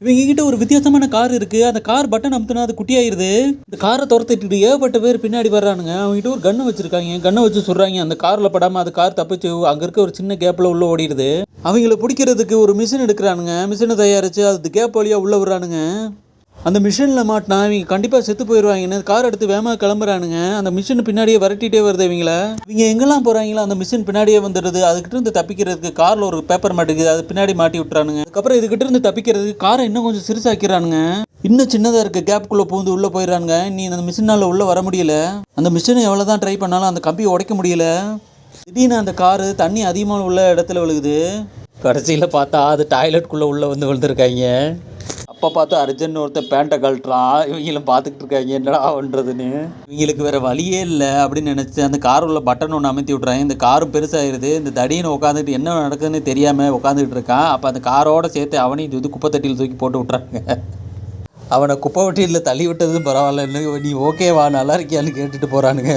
இவங்க கிட்ட ஒரு வித்தியாசமான கார் இருக்கு. அந்த கார் பட்டன் அமுத்துனா அது குட்டியாயிருது. இந்த காரை துரத்திட்டு ஏகப்பட்ட பேர் பின்னாடி வர்றானுங்க. அவங்க கிட்ட ஒரு கண்ணை வச்சிருக்காங்க. கண்ணை வச்சு சொல்றாங்க. அந்த கார்ல படாம அது கார் தப்பிச்சு அங்க இருக்க ஒரு சின்ன கேப்ல உள்ள ஓடிடுது. அவங்கள பிடிக்கிறதுக்கு ஒரு மிஷின் எடுக்கிறானுங்க. மிஷினை தயாரிச்சு அது கேப் வழியா உள்ள விடுறானுங்க. அந்த மிஷினில் மாட்டினா இவங்க கண்டிப்பாக செத்து போயிடுவாங்கன்னு கார் எடுத்து வேகமாக கிளம்புறானுங்க. அந்த மிஷின் பின்னாடியே விரட்டிகிட்டே வருது. இவங்க எங்கெல்லாம் போகிறாங்களோ அந்த மிஷின் பின்னாடியே வந்துடுது. அதுக்கிட்ட இருந்து தப்பிக்கிறதுக்கு காரில் ஒரு பேப்பர் மாட்டுக்குது. அது பின்னாடி மாட்டி விட்டுறானுங்க. அதுக்கப்புறம் இதுக்கிட்ட இருந்து தப்பிக்கிறதுக்கு காரை இன்னும் கொஞ்சம் சிறுசாக்கிறானுங்க. இன்னும் சின்னதாக இருக்க கேப்புக்குள்ளே பூந்து உள்ளே போயிடறானுங்க. நீ அந்த மிஷினால் உள்ளே வர முடியல. அந்த மிஷினை எவ்வளோ தான் ட்ரை பண்ணாலும் அந்த கம்பியை உடைக்க முடியல. திடீர்னு அந்த காரு தண்ணி அதிகமாக உள்ள இடத்துல விழுகுது. கடைசியில் பார்த்தா அது டாய்லெட்டுக்குள்ளே உள்ளே வந்து விழுந்திருக்காங்க. அப்போ பார்த்து அர்ஜுன் ஒருத்தர் பேண்ட்டை கழட்டுறான். இவங்களும் பார்த்துக்கிட்டு இருக்காங்க என்னடா பண்ணுறதுன்னு. இவங்களுக்கு வேறு வழியே இல்லை அப்படின்னு நினச்சி அந்த கார் உள்ள பட்டன் ஒன்று அமைத்தி விட்றாங்க. இந்த காரும் பெருசாகிடுது. இந்த தடின்னு உட்காந்துட்டு என்ன நடக்குதுன்னு தெரியாமல் உட்காந்துக்கிட்டு இருக்கான். அப்போ அந்த காரோடு சேர்த்து அவனையும் தூக்கி குப்பை தட்டியில் தூக்கி போட்டு விட்றாங்க. அவனை குப்பை வட்டியில் தள்ளி விட்டதும் பரவாயில்லன்னு நீ ஓகேவா நல்லா இருக்கியான்னு கேட்டுட்டு போகிறானுங்க.